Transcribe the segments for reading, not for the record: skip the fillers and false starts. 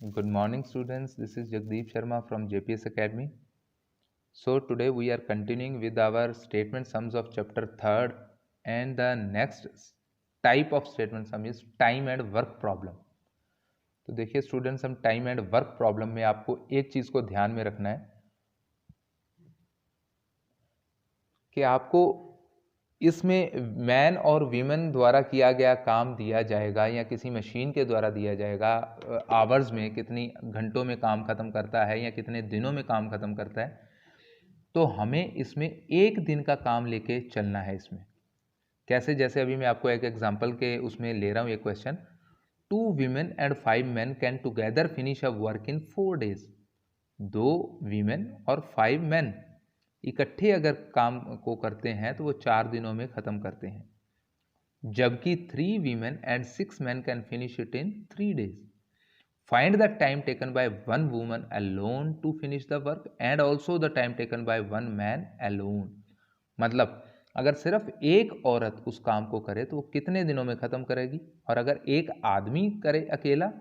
Good morning, students. This is Jagdeep Sharma from JPS Academy. So today we are continuing with our statement sums of chapter 3rd, and the next type of statement sum is time and work problem. तो देखिए students, हम time and work problem में आपको एक चीज को ध्यान में रखना है कि आपको इसमें मैन और वीमेन द्वारा किया गया काम दिया जाएगा या किसी मशीन के द्वारा दिया जाएगा। आवर्स में कितनी घंटों में काम खत्म करता है या कितने दिनों में काम खत्म करता है, तो हमें इसमें एक दिन का काम लेके चलना है। इसमें कैसे, जैसे अभी मैं आपको एक एग्जांपल के उसमें ले रहा हूँ एक question, 2 women and 5 men can together finish a work in 4 days। 2 women और 5 men इकट्ठे अगर काम को करते हैं तो वो 4 दिनों में खत्म करते हैं, जबकि 3 women and 6 men can finish it in 3 days। Find the time taken by one woman alone to finish the work and also the time taken by one man alone। मतलब अगर सिर्फ एक औरत उस काम को करे तो वो कितने दिनों में खत्म करेगी, और अगर एक आदमी करे अकेला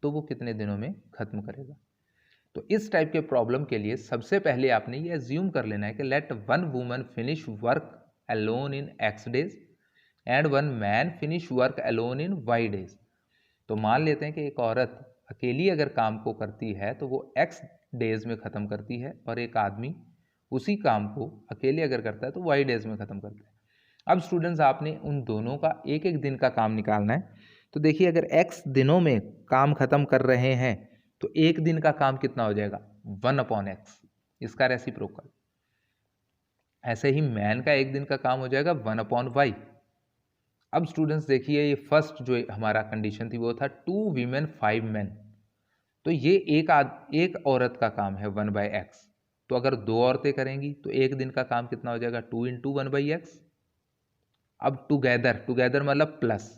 तो वो कितने दिनों में खत्म करेगा। तो इस टाइप के प्रॉब्लम के लिए सबसे पहले आपने ये अज्यूम कर लेना है कि let one woman finish work alone in X days and one man finish work alone in Y days. तो मान लेते हैं कि एक औरत अकेली अगर काम को करती है तो वो एक्स डेज में ख़त्म करती है, और एक आदमी उसी काम को अकेले अगर करता है तो वाई डेज में ख़त्म करता है। अब स्टूडेंट्स, आपने उन दोनों का एक एक दिन का काम निकालना है। तो देखिए, अगर एक्स दिनों में काम ख़त्म कर रहे हैं तो एक दिन का काम कितना हो जाएगा, 1/x, इसका रेसिप्रोकल। ऐसे ही मैन का एक दिन का काम हो जाएगा 1/y। अब स्टूडेंट्स देखिए, ये फर्स्ट जो हमारा कंडीशन थी वो था 2 women 5 men। तो ये एक औरत का काम है 1/x। तो अगर 2 औरतें करेंगी तो एक दिन का काम कितना हो जाएगा, 2 × 1/x। अब टुगेदर मतलब प्लस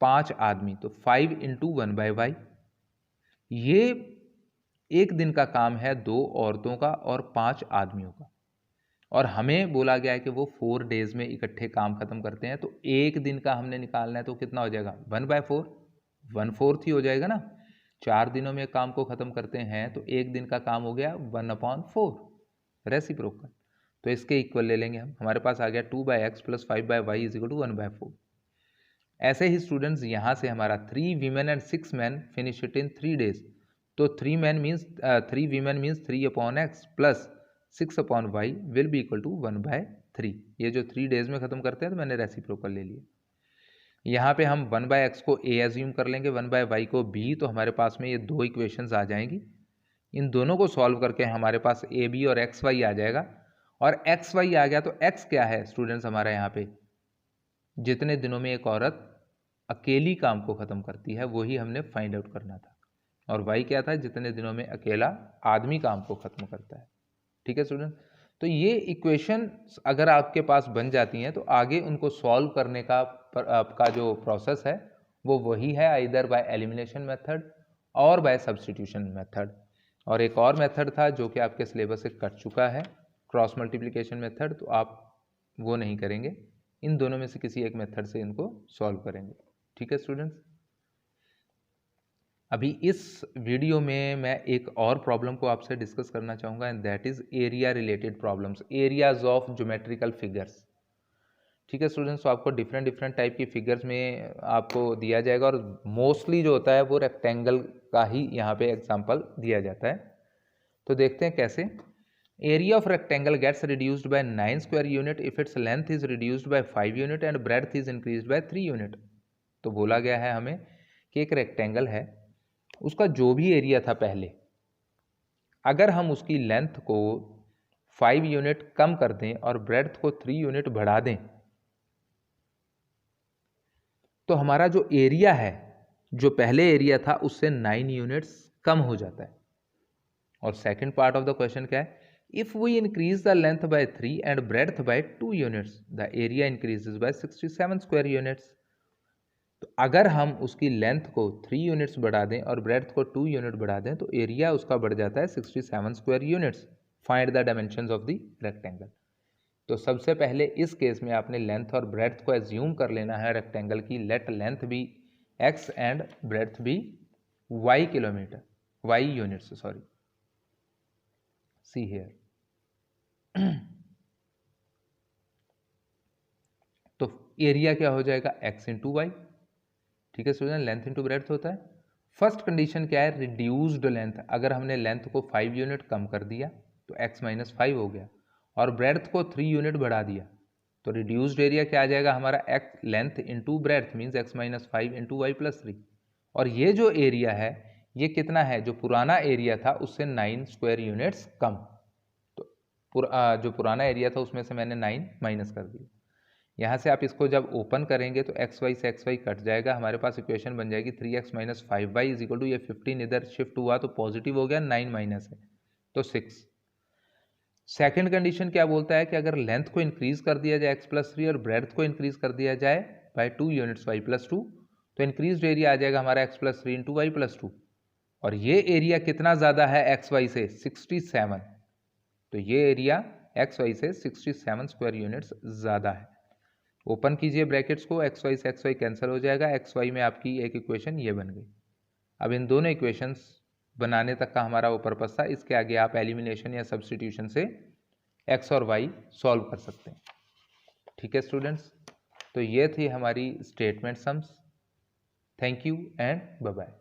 5 आदमी, तो 5 × 1/y। ये एक दिन का काम है 2 औरतों का और 5 आदमियों का, और हमें बोला गया है कि वो 4 डेज में इकट्ठे काम खत्म करते हैं। तो एक दिन का हमने निकालना है, तो कितना हो जाएगा, 1/4, 1/4 ही हो जाएगा ना। 4 दिनों में काम को खत्म करते हैं तो एक दिन का काम हो गया 1/4, रेसिप्रोकल। तो इसके इक्वल ले लेंगे हम, हमारे पास आ गया 2/x + 5/y = 1/4। ऐसे ही स्टूडेंट्स, यहाँ से हमारा 3 women and 6 men finish it in 3 days। तो 3 women means 3/x + 6/y will be equal to 1/3। ये जो 3 डेज में खत्म करते हैं तो मैंने रेसिप्रोकल ले लिया। यहाँ पे हम 1/x को a एज्यूम कर लेंगे, 1/y को b, तो हमारे पास में ये दो इक्वेशंस आ जाएंगी। इन दोनों को सॉल्व करके हमारे पास a b और x y आ जाएगा। और x y आ गया तो x क्या है स्टूडेंट्स हमारा, यहाँ पे जितने दिनों में एक औरत अकेली काम को खत्म करती है वही हमने फाइंड आउट करना था, और y क्या था, जितने दिनों में अकेला आदमी काम को खत्म करता है। ठीक है स्टूडेंट, तो ये इक्वेशन अगर आपके पास बन जाती हैं तो आगे उनको सॉल्व करने का आपका जो प्रोसेस है वो वही है, आइदर बाय एलिमिनेशन मेथड और बाय सब्स्टिट्यूशन मेथड। और एक और मेथड था जो कि आपके सिलेबस से कट चुका है, क्रॉस मल्टीप्लिकेशन मेथड, तो आप वो नहीं करेंगे, इन दोनों में से किसी एक मेथड से इनको सॉल्व करेंगे। ठीक है स्टूडेंट्स, अभी इस वीडियो में मैं एक और प्रॉब्लम को आपसे डिस्कस करना चाहूँगा, and that is area related problems, areas of geometrical figures. ठीक है स्टूडेंट्स, तो आपको डिफरेंट टाइप की फिगर्स में आपको दिया जाएगा, और मोस्टली जो होता है वो रेक्टेंगल का ही यहाँ पे एग्जांपल दिया जाता है। तो देखते हैं कैसे। Area of rectangle gets reduced by 9 square unit if its length is reduced by 5 unit and breadth is increased by 3 unit. तो बोला गया है हमें कि एक रेक्टेंगल है, उसका जो भी एरिया था पहले, अगर हम उसकी लेंथ को 5 यूनिट कम कर दें और ब्रेड्थ को 3 यूनिट बढ़ा दें, तो हमारा जो एरिया है, जो पहले एरिया था उससे 9 यूनिट्स कम हो जाता है। और second part of the question क्या है, if we increase the length by 3 and breadth by 2 units the area increases by 67 square units. तो अगर हम उसकी लेंथ को 3 यूनिट्स बढ़ा दें और ब्रेड्थ को 2 यूनिट बढ़ा दें तो एरिया उसका बढ़ जाता है 67 square units. Find the dimensions of the rectangle. तो सबसे पहले इस केस में आपने लेंथ और ब्रेड्थ को एज्यूम कर लेना है रेक्टेंगल की, let length be x and breadth be y kilometre, y units, sorry, see here. तो एरिया क्या हो जाएगा, x इंटू वाई। ठीक है स्टूडेंट, लेंथ इंटू ब्रेड्थ होता है। फर्स्ट कंडीशन क्या है, रिड्यूस्ड लेंथ। अगर हमने लेंथ को 5 यूनिट कम कर दिया तो x माइनस 5 हो गया, और ब्रेड्थ को 3 यूनिट बढ़ा दिया तो रिड्यूस्ड एरिया क्या आ जाएगा हमारा, x length into breadth means x minus 5 into Y plus 3। और ये जो एरिया है ये कितना है, जो पुराना एरिया था उससे 9 स्क्वायर यूनिट्स कम। तो जो पुराना एरिया था उसमें से मैंने 9 माइनस कर दिया। यहाँ से आप इसको जब ओपन करेंगे तो एक्स वाई से एक्स वाई कट जाएगा, हमारे पास इक्वेशन बन जाएगी 3x minus 5y is equal to, ये 15 इधर शिफ्ट हुआ तो पॉजिटिव हो गया, 9 माइनस है तो 6। सेकेंड कंडीशन क्या बोलता है कि अगर लेंथ को इंक्रीज कर दिया जाए x प्लस 3 और ब्रेड्थ को इंक्रीज कर दिया जाए बाय 2 यूनिट्स y प्लस 2, तो इंक्रीज एरिया आ जाएगा हमारा x plus 3 into Y plus 2। और ये एरिया कितना ज़्यादा है एक्स वाई से, 67। तो ये एरिया एक्स वाई से 67 स्क्वायर यूनिट्स ज़्यादा है। ओपन कीजिए ब्रैकेट्स को, एक्स वाई से एक्स वाई कैंसिल हो जाएगा, एक्स वाई में आपकी एक इक्वेशन ये बन गई। अब इन दोनों इक्वेशंस बनाने तक का हमारा वो पर्पस था, इसके आगे आप एलिमिनेशन या सब्स्टिट्यूशन से एक्स और वाई सॉल्व कर सकते हैं। ठीक है स्टूडेंट्स, तो ये थी हमारी statement sums. Thank you and bye bye.